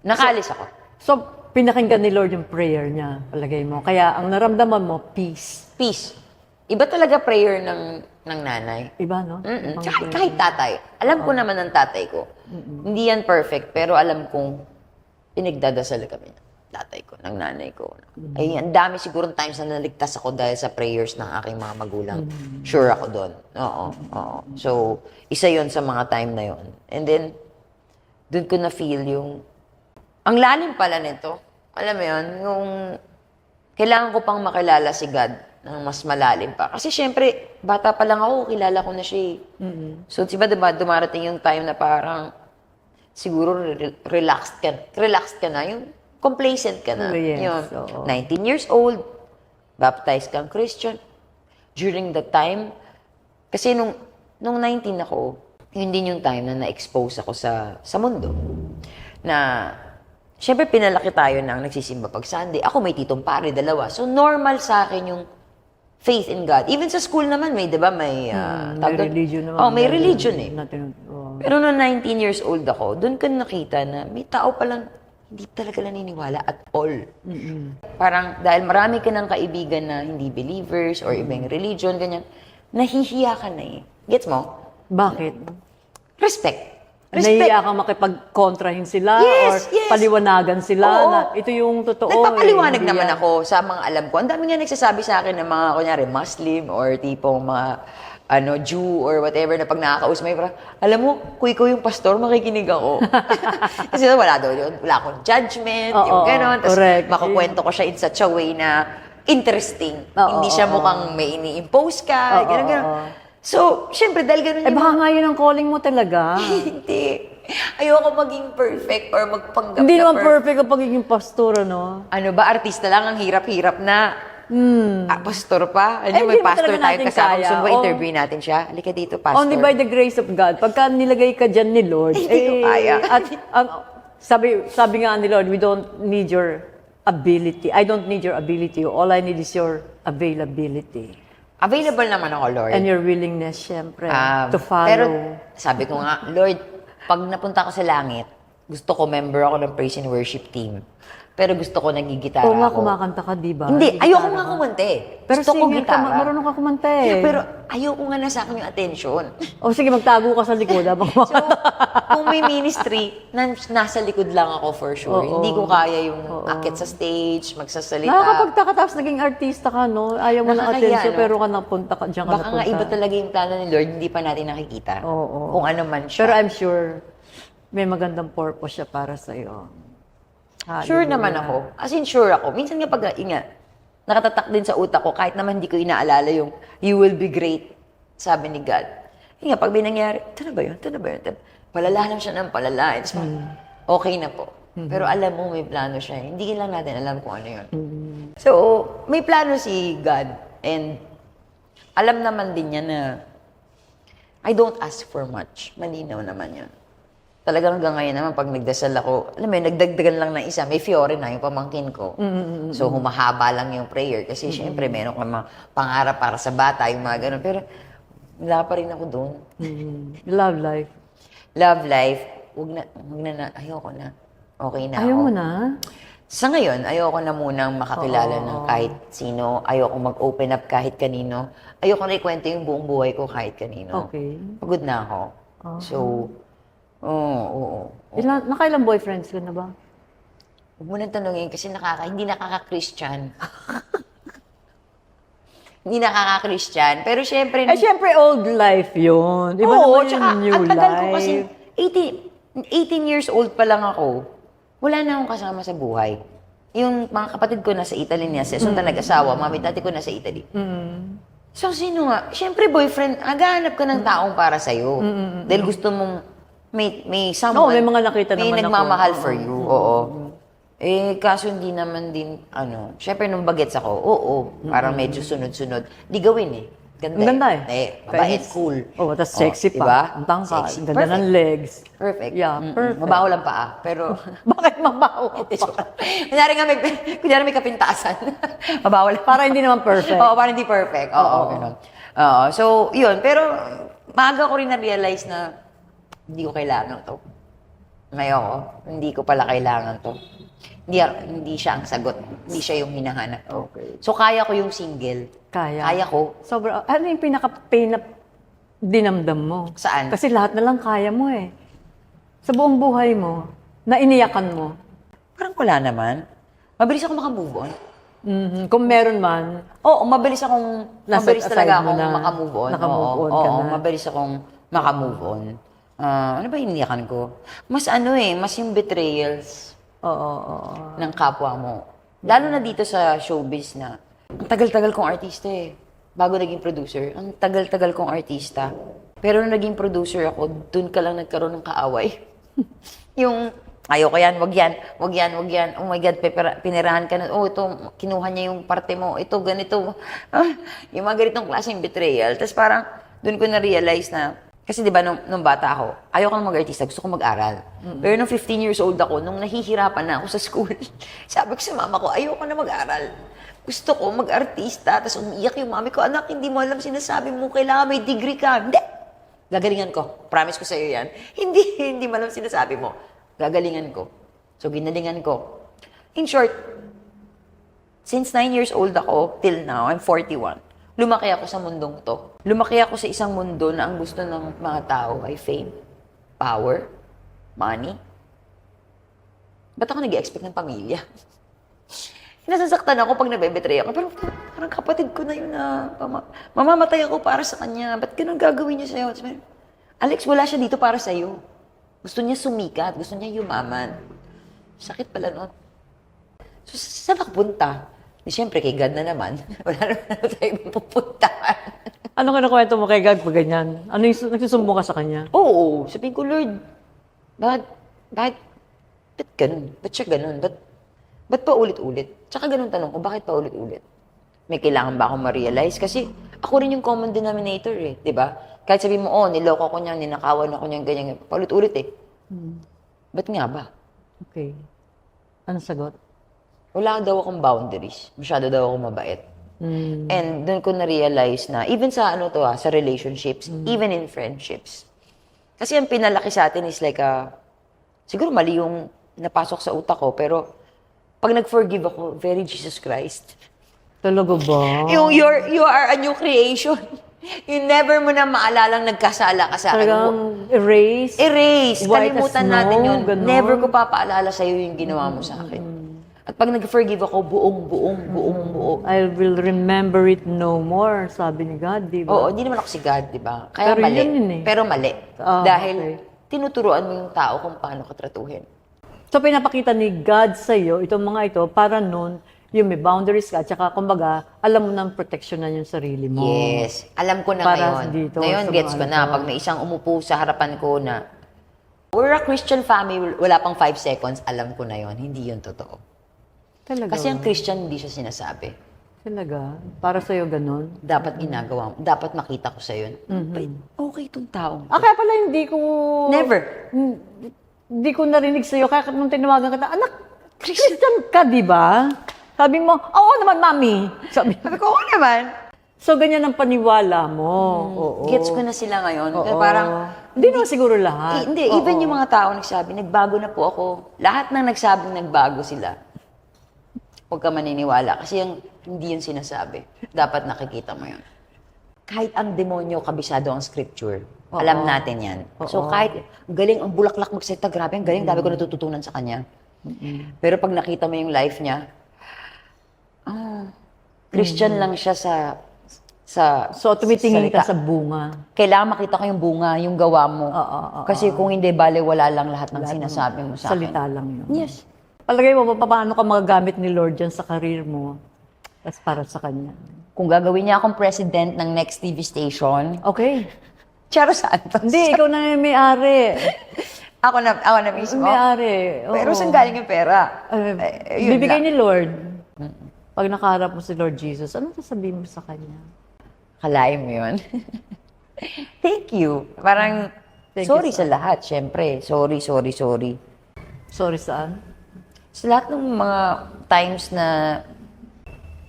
nakalis ako. So, pinakinggan ni Lord yung prayer niya, palagay mo. Kaya ang naramdaman mo, peace. Peace. Iba talaga prayer ng nanay. Iba, no? Kahit tatay. Alam ko naman ng tatay ko. Hindi yan perfect, pero alam kong pinagdadasal kami ng tatay ko, ng nanay ko. Ay, ang dami sigurong times na naligtas ako dahil sa prayers ng aking mga magulang. Sure ako doon. Oo. So, isa yon sa mga time na yon. And then, doon ko na-feel yung, ang lalim pala nito. Alam mo yun, yung kailangan ko pang makilala si God ng mas malalim pa. Kasi syempre, bata pa lang ako, kilala ko na siya eh. So, diba dumarating yung time na parang, siguro relaxed ka na, yung complacent ka na. Yes, Yun. oo. 19 years old, baptized kang Christian. During the time, kasi nung 19 ako, yun din yung time na na-expose ako sa mundo. Na, syempre pinalaki tayo ng nagsisimba pag Sunday. Ako may titong pare, 2. So, normal sa akin yung faith in God. Even sa school naman, may, di ba, may... may religion naman. May religion eh. Oh. Pero nung 19 years old ako, doon ko nakita na may tao palang hindi talaga naniniwala at all. Parang dahil marami ka ng kaibigan na hindi believers or ibang religion, ganyan, nahihiya ka na eh. Gets mo? Bakit? Respect. Nahiya kang makipag-kontrahin sila Yes, or yes. paliwanagan sila Oo. na ito yung totoo. Nagpapaliwanag hindi naman yan. ako sa mga alam ko. Ang dami nga nagsasabi sa akin ng mga, kunyari, Muslim or tipong mga Jew or whatever na pag nakakausap may parang, alam mo, kuy-kuy yung pastor, makikinig ako. Kasi wala daw yun. Wala akong judgment, yung gano'n. Tapos makukwento ko siya in such a way na interesting. Hindi siya mukhang may ini-impose ka, gano'n. So, syempre, dahil gano'n baka nga yun ang calling mo talaga. Hindi. Ayoko maging perfect or magpanggap Hindi na naman perfect ang pagiging pastor, ano? Ano ba, artista lang, ang hirap-hirap na. Pastor pa? Ano hindi may naman talaga talaga tayo natin kasama. kaya. Gusto mo ba interview natin siya? Halika dito, pastor. Only by the grace of God. Pagka nilagay ka dyan ni Lord, Hindi ko kaya. At sabi nga ni Lord, we don't need your ability. I don't need your ability. All I need is your availability. Available naman ako, Lord. And your willingness, syempre, to follow. Pero sabi ko nga, Lord, pag napunta ko sa langit, gusto ko member ako ng praise and worship team. Pero gusto ko nagigitara Oo nga, ako. kumakanta ka, di ba? Hindi, ayoko nga kumante. Pero Gusto ko singer ka, gitara. marunong ka kumanta eh. Yeah, pero ayoko nga na sa akin yung attention. O sige, magtago ka sa likod habang So, kumakanta. kung may ministry, nasa likod lang ako for sure. Oo. Hindi ko kaya yung akit sa stage, magsasalita. Nakakapagtaka tapos naging artista ka, no? Ayaw mo ng Nakakahiya, attention, no? pero ka napunta ka, diyan ka Baka napunta. nga iba talaga yung plano ni Lord, hindi pa natin nakikita. Oo. Kung ano man siya. Pero I'm sure may magandang purpose siya para sa'yo. Sure naman ako. As in, sure ako. Minsan nga pag, nakatatak din sa utak ko, kahit naman hindi ko inaalala yung, you will be great, sabi ni God. Nga, pag may nangyari, ito na ba yun? Palala lang siya ng palala. It's okay na po. Pero alam mo, may plano siya. Hindi lang natin alam kung ano yun. So, may plano si God. And alam naman din niya na I don't ask for much. Malinaw naman yun. Talagang hanggang ngayon naman, pag nagdasal ako, alam mo yun, nagdagdagan lang ng isa. May Fiore na, yung pamangkin ko. So, humahaba lang yung prayer. Kasi, syempre, meron ka mga pangarap para sa bata, yung mga ganun. Pero, wala pa rin ako doon. Love life. Love life, ayoko na. Okay na Ayaw ako. mo na? Sa ngayon, ayoko na munang makakilala ng kahit sino. Ayoko mag-open up kahit kanino. Ayoko na ikwento yung buong buhay ko kahit kanino. Okay. Pagod na ako. So, oo. Nakailang boyfriends ka na ba? Huwag mo nang tanungin kasi hindi nakaka-Christian. Hindi nakaka-Christian. Pero syempre... Eh, syempre, old life yun. Iba Oo, naman tsaka yung new ang tagal life. ko kasi 18 years old pa lang ako. Wala na akong kasama sa buhay. Yung mga kapatid ko nasa Italy niya, si Asunta nag-asawa, mami, dati ko nasa Italy. So, sino nga? Siyempre, boyfriend, naghahanap ka ng taong para sa'yo. Dahil gusto mong may someone. Oo, may mga nakita may naman ako. nagmamahal for you. Oo. Eh, kaso hindi naman din, siyempre nung bagets ako, oo, parang medyo sunod-sunod. Di gawin eh. Ganda, Ang ganda mabait, cool. Oh, tas sexy pa. Diba? Ang tangkad. Sexy. Ang ganda ng legs. Perfect. Yeah, perfect. Mabaho lang paa, pero... Bakit mabaho pa? Kunyari nga may kapintasan. Mabaho lang. Para hindi naman perfect. Oo, parang hindi perfect. Oo, ganun. Oo, so, yun. Pero, maaga ko rin na-realize na hindi ko kailangan to. Ngayon, hindi ko pala kailangan to. Hindi siya ang sagot. Hindi siya yung hinahanap ko. Okay. So, kaya ko yung single. Kaya ko. Sobra. Ano yung pinaka-pain na dinamdam mo? Saan? Kasi lahat na lang kaya mo eh. Sa buong buhay mo, na iniyakan mo. Parang wala naman. Mabilis ako makamove on. Kung meron man, Oo, mabilis Nasa talaga aside mo akong na makamove on. nakamove on ka Oo, na. mabilis akong makamove on. Ano ba iniyakan ko? Mas mas yung betrayals oo. ng kapwa mo. Lalo na dito sa showbiz na, ang tagal-tagal kong artista eh. Bago naging producer, ang tagal-tagal kong artista. Pero nung naging producer ako, dun ka lang nagkaroon ng kaaway. Yung, ayoko yan, wag yan. Oh my God, pinirahan ka na. Oh, ito, kinuha niya yung parte mo. Ito, ganito. Yung mga ganitong klaseng betrayal. Tapos parang, dun ko na-realize na, kasi di ba, nung bata ako, ayoko nang mag-artista, gusto ko mag-aral. Pero nung 15 years old ako, nung nahihirapan na ako sa school, sabi ko sa mama ko, ayoko na mag-aral. Gusto ko mag-artista. Tapos umiiyak yung mami ko, anak, hindi mo alam sinasabi mo, kailangan may degree ka. Hindi! Gagalingan ko. Promise ko sa'yo yan. Hindi mo alam sinasabi mo. Gagalingan ko. So, ginalingan ko. In short, since 9 years old ako, till now, I'm 41. Lumaki ako sa mundong to. Lumaki ako sa isang mundo na ang gusto ng mga tao ay fame, power, money. Ba't ako nag-expect ng pamilya? Nasasaktan ako pag nabebetray ako. Pero parang kapatid ko na yun na mamamatay ako para sa kanya. Ba't ganun gagawin niya sa'yo? Alex, wala siya dito para sa'yo. Gusto niya sumikat. Gusto niya yumaman. Sakit pala nun. So, saan ako punta? Di syempre, kay God na naman. Wala naman tayo pupuntahan. Ano kinakwento mo kay God pag ganyan? Ano yung nagsusumbong ka sa kanya? Oo, sabihin ko, Lord, ba't ganun? Ba't siya ganun? Ba't pa ulit-ulit? Tsaka ganun tanong ko, bakit pa ulit-ulit? May kailangan ba akong ma-realize? Kasi ako rin yung common denominator eh, di ba? Kahit sabihin mo, niloko ko niya, ninakawan ako niya, ganyan, paulit-ulit eh. Ba't nga ba? Okay. Ano sagot? Wala daw akong boundaries. Masyado daw akong mabait. And doon ko na-realize na, even sa sa relationships, even in friendships. Kasi ang pinalaki sa atin is like, siguro mali yung napasok sa utak ko, pero pag nag-forgive ako, very Jesus Christ. Talaga ba? You are a new creation. You never mo na maalalang nagkasala ka sa akin. Talagang erase? Erase. White Kalimutan as snow, natin yun. ganun. Never ko papaalala sa'yo yung ginawa mo sa akin. At pag nag-forgive ako, buong. I will remember it no more, sabi ni God, di ba? Oo, hindi naman ako si God, di ba? Kaya Pero mali. yun eh. Pero mali. Ah, Dahil okay. tinuturuan mo yung tao kung paano ka tratuhin. So, pinapakita ni God sa'yo, itong mga ito, para nun, yung may boundaries ka, at saka, kumbaga, alam mo nang proteksyonan yung sarili mo. Yes. Alam ko na Para ngayon. dito, Ngayon, sa gets mga ko na. Pag may isang umupo sa harapan ko na, we're a Christian family, wala pang 5 seconds, alam ko na yon. Hindi yun totoo. Talaga? Kasi ang Christian, hindi siya sinasabi. Talaga? Para sa'yo ganun? Dapat ginagawa mo. Dapat makita ko sa yun. Okay itong taong. Kaya pala hindi ko... Never. Hindi ko narinig sa'yo. Kaya nung tinawagan kita, anak, Christian ka, di ba? Sabi mo, oo naman, mami. Sabi Sabi ko, oo naman. So, ganyan ang paniwala mo. Oo. Gets ko na sila ngayon. Oo. Kaya parang, Hindi naman siguro lahat. hindi, even yung mga tao nagsabi, nagbago na po ako. Lahat ng nagsabing nagbago sila. Huwag ka maniniwala kasi hindi yun sinasabi. Dapat nakikita mo yun. Kahit ang demonyo, kabisado ang scripture. Alam natin yan. So kahit galing ang bulaklak magsalita, grabe, ang galing, dami ko natututunan sa kanya. Pero pag nakita mo yung life niya, Christian lang siya sa So, tumitingin ka salita. sa bunga. Kailangan makita ko yung bunga, yung gawa mo. Oo. Kasi kung hindi, baliwala lang lahat ng sinasabi mo sa akin. Salita lang yun. Yes. Palagay mo, paano ka magagamit ni Lord dyan sa karir mo? As para sa Kanya. Kung gagawin niya akong president ng next TV station, Okay. Charo Santos. Hindi, ikaw na yung may-ari. Ako na mismo. May-ari. Oo. Pero saan galing yung pera? Yun Bibigay lang. ni Lord. Pag nakaharap mo si Lord Jesus, ano sasabihin mo sa Kanya? Kalahin mo yun. Thank you. Parang, Thank sorry you, sa lahat, syempre. Sorry. Sorry saan? Sa lahat ng mga times na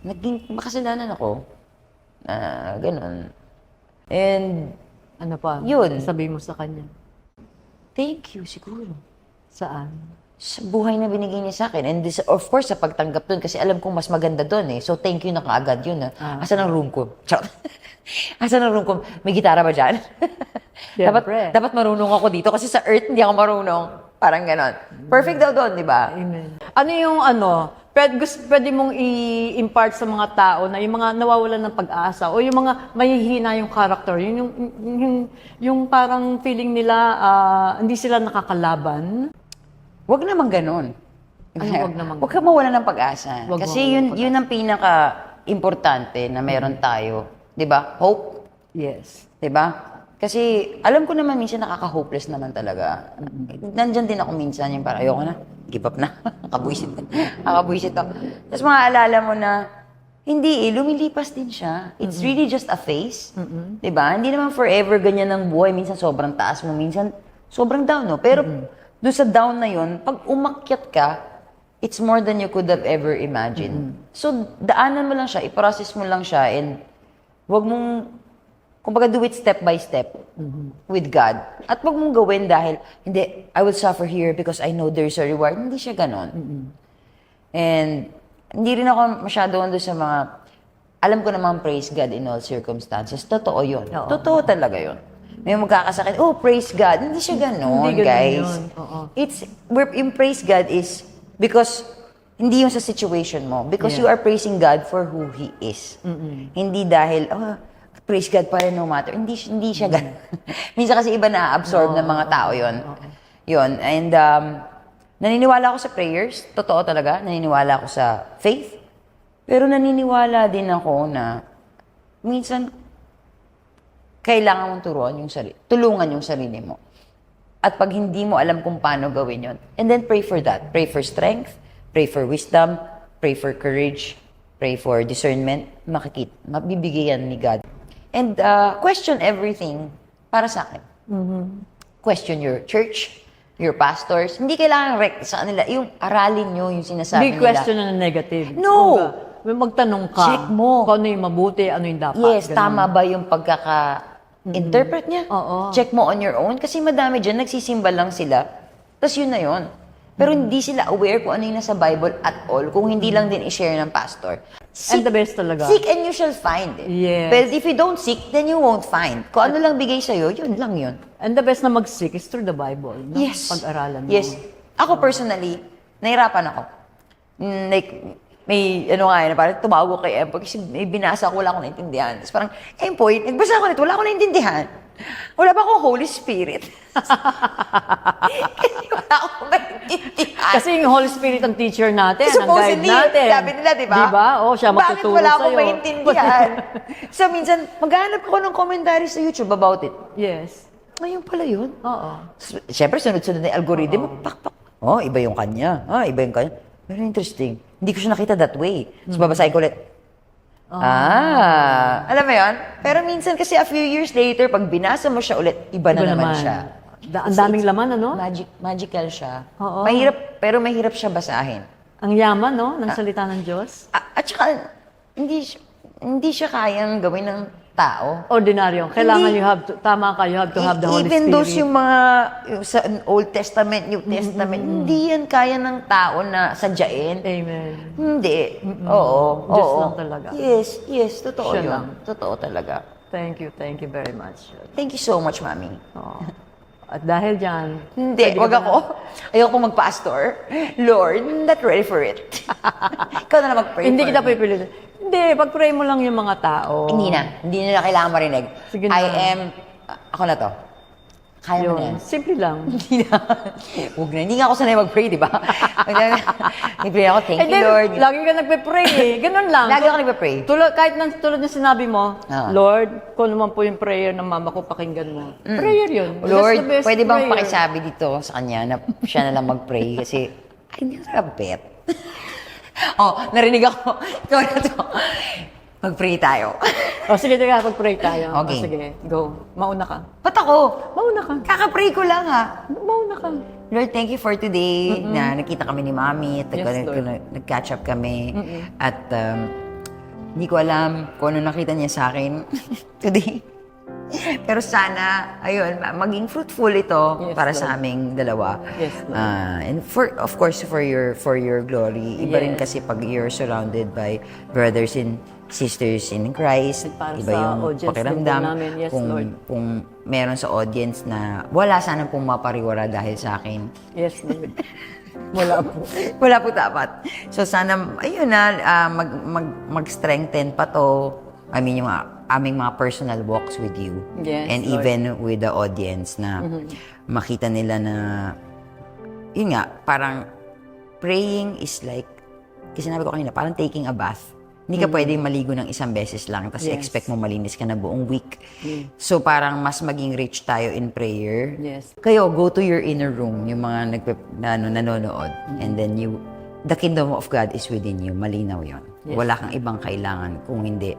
naging makasalanan ako, na ganun. And, Ano pa? Yun. Sabihin mo sa Kanya. thank you siguro. Saan? Sa buhay na binigay niya sa akin. And this, of course, sa pagtanggap dun, kasi alam kong mas maganda dun eh. So, thank you na kaagad yun. Asan ang room ko? Charot. Asan ang room ko? May gitara ba dyan? Siyempre. dapat marunong ako dito kasi sa earth hindi ako marunong. Parang ganon. Perfect daw doon, di ba? Amen. Ano yung pwede mong i-impart sa mga tao na yung mga nawawalan ng pag-asa o yung mga mahihina yung character, yung parang feeling nila hindi sila nakakalaban. Huwag naman ganon. Ano wag naman Huwag ka mawala ng pag-asa. Huwag Kasi mawala ng yun ang pinaka-importante na meron tayo. Di ba? Hope. Yes. Di ba? Kasi alam ko naman minsan nakaka-hopeless naman talaga. Nandyan din ako minsan yung parang ayoko na, give up na. Nakabwisit to. Tapos maaalala mo na, hindi lumilipas din siya. It's really just a phase. Di ba? Hindi naman forever ganyan ang buhay. Minsan sobrang taas mo, minsan sobrang down, no? Pero doon sa down na yun, pag umakyat ka, it's more than you could have ever imagined. So, daanan mo lang siya, i-process mo lang siya, and wag mong, kumbaga, do it step by step with God. At wag mong gawin dahil, hindi, I will suffer here because I know there's a reward. Hindi siya ganon. And, hindi rin ako masyado doon sa mga, alam ko naman, praise God in all circumstances. Totoo yun. Oo. Totoo talaga yun. May magkakasakit, oh, praise God. Hindi siya ganon, Hindi ganon guys. yun. Oo. Yung praise God is because, hindi yung sa situation mo. Because you are praising God for who He is. Hindi dahil, praise God pa rin no matter. Hindi siya ganun. Minsan kasi iba na-absorb ng mga tao yon. Yun. And naniniwala ako sa prayers. Totoo talaga. Naniniwala ako sa faith. Pero naniniwala din ako na minsan kailangan mong tulungan yung sarili mo. At pag hindi mo alam kung paano gawin yon, and then pray for that. Pray for strength, pray for wisdom, pray for courage, pray for discernment. Mabibigay yan ni God. And question everything para sa akin. Question your church, your pastors. Hindi kailangan sa kanila. Yung aralin nyo, yung sinasabi Hindi nila. question na negative. No! Kumbaga, magtanong ka. Check mo. Kung ano yung mabuti, ano yung dapat. Yes, ganun. tama ba yung pagkaka-interpret niya? Oo. Check mo on your own. Kasi madami dyan, nagsisimba lang sila. Tapos yun na yun. Pero hindi sila aware kung ano yung nasa Bible at all, kung hindi lang din i-share ng pastor. And the best talaga. Seek and you shall find. Yes. But if you don't seek, then you won't find. Kung ano lang bigay sa'yo, yun lang yun. And the best na mag-seek is through the Bible. No? Yes. Pag-aralan mo. Yes. Ako personally, nahirapan ako. Like, may ano nga yun, parang tumawag ko kay Empo kasi may binasa ko, wala akong naintindihan. Tapos parang, Empo, nagbasa ko nito, wala akong naintindihan. Wala ba akong Holy Spirit? Kasi wala akong naintindihan. Kasi yung Holy Spirit ang teacher natin, ang guide Supposedly, natin. sabi nila, di ba? Di ba? O, siya Bakit magtuturo wala akong sa'yo. maintindihan? So, minsan, maghanap ako ng commentary sa YouTube about it. Yes. Ngayon pala yun. Oo. Siyempre, sunod-sunod na yung algorithm. Pak. Oh, iba yung kanya. Iba yung kanya. Very interesting. Hindi ko siya nakita that way. So, babasahin ko ulit. Alam mo yun? Pero minsan kasi a few years later, pag binasa mo siya ulit, iba na naman siya. Ang daming laman, ano? Magical siya. Oo. Pero mahirap siya basahin. Ang yaman, no? Ng salita ng Diyos. At saka, hindi siya kayang gawin ng tao. Ordinaryo. Kailangan Hindi. tama ka, you have to have the Holy Even Spirit. those yung sa Old Testament, New Testament, hindi yan kaya ng tao na sadyain. Amen. Hindi. Oo. Diyos oo. lang talaga. Yes. Totoo Siya yun. lang. Totoo talaga. Thank you very much. Thank you so much, Mami. Oo. At dahil dyan, Hindi, pwede ka wag ba ako. Ayoko mag-pastor. Lord, not ready for it. Ikaw na lang mag-pray Hindi for kita me. pipilitin. Hindi, pag-pray mo lang yung mga tao. Hindi nila kailangan marinig. Sige na. Ako na to. Kaya mo na yan. Yun, simple lang. Hindi na. Huwag na. Hindi nga ako sanay mag-pray, di ba? Nag-pray ako, thank you, Lord. Lagi ka nagpe-pray eh. Ganun lang. Lagi ako nagpa-pray. Tulad ng sinabi mo, Lord, kung naman po yung prayer ng mama ko, pakinggan mo. Prayer yun. Lord, That's the best pwede bang prayer. pakisabi dito sa kanya na siya na lang mag-pray? Kasi, ay, hindi ko talaga bet. Narinig ako. Ikaw na to. Mag-pray tayo. Sige, pag-pray tayo. Okay. Sige, go. Mauna ka. Ba't ako? Mauna ka. Kaka-pray ko lang ha. Mauna ka. Lord, thank you for today na nakita kami ni Mami at Yes, Lord. nag-catch up kami. At hindi ko alam kung ano nakita niya sa akin today. Pero sana, ayun, maging fruitful ito Yes, para Lord. sa aming dalawa. Yes, Lord. And of course, for your glory. Iba rin Yes. kasi pag you're surrounded by brothers and sisters in Christ. At para Iba sa yung audience din pakiramdam. po namin. Yes, Lord. Kung meron sa audience na wala sana pong mapariwara dahil sa akin. Yes, Lord. Wala po. Wala po dapat. So sana, ayun na, mag-strengthen pa to. I mean, yung aming mga personal walks with you. Yes, And Lord. even with the audience na makita nila na, yun nga, parang praying is like, kasi sinabi ko kanina, parang taking a bath. Hindi ka pwedeng maligo ng isang beses lang tapos Yes. expect mo malinis ka na buong week. So parang mas maging rich tayo in prayer. Yes. Kayo, go to your inner room, yung mga nanonood. And then the kingdom of God is within you. Malinaw yon. Yes. Wala kang ibang kailangan kung hindi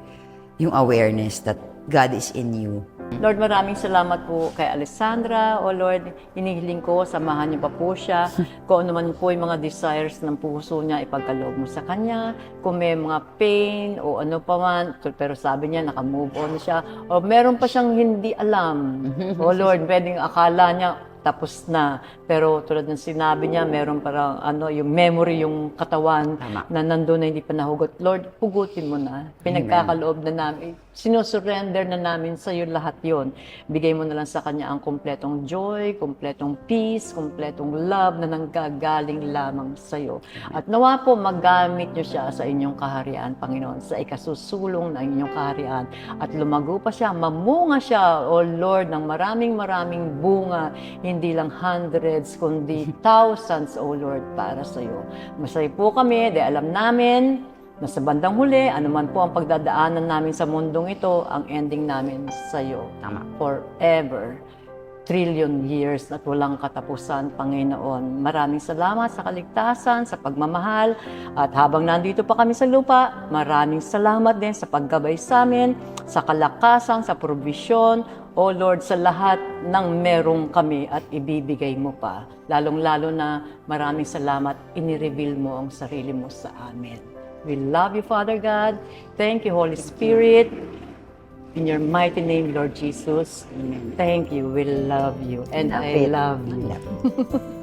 yung awareness that God is in you. Lord, maraming salamat po kay Alessandra. O Lord, hinihiling ko, samahan niyo pa po siya. Kung ano man po yung mga desires ng puso niya, ipagkaloob mo sa kanya. Kung may mga pain o ano pa man, pero sabi niya, naka-move on siya. O meron pa siyang hindi alam. O Lord, pwedeng akala niya, tapos na. Pero tulad ng sinabi niya, meron parang yung memory, yung katawan Tama. na nandun na hindi pa nahugot. Lord, hugutin mo na. Pinagkakaloob na namin. Sinusurrender na namin sa iyo lahat yon. Bigay mo na lang sa Kanya ang kumpletong joy, kumpletong peace, kumpletong love na nanggagaling lamang sa iyo. At nawa po magamit niyo siya sa inyong kaharian, Panginoon, sa ikasusulong ng inyong kaharian. At lumago pa siya, mamunga siya, O Lord, ng maraming bunga, hindi lang hundreds, kundi thousands, O Lord, para sa iyo. Masaya po kami, dahil alam namin na sa bandang huli, anuman po ang pagdadaanan namin sa mundong ito, ang ending namin sa iyo. Tama. Forever. Trillion years at walang katapusan, Panginoon. Maraming salamat sa kaligtasan, sa pagmamahal. At habang nandito pa kami sa lupa, maraming salamat din sa paggabay sa amin, sa kalakasan, sa provisyon, O Lord, sa lahat ng merong kami at ibibigay mo pa. Lalong-lalo na maraming salamat, inireveal mo ang sarili mo sa amin. We love you, Father God. Thank you, Holy Spirit. In your mighty name, Lord Jesus. Thank you. We love you. And I love you.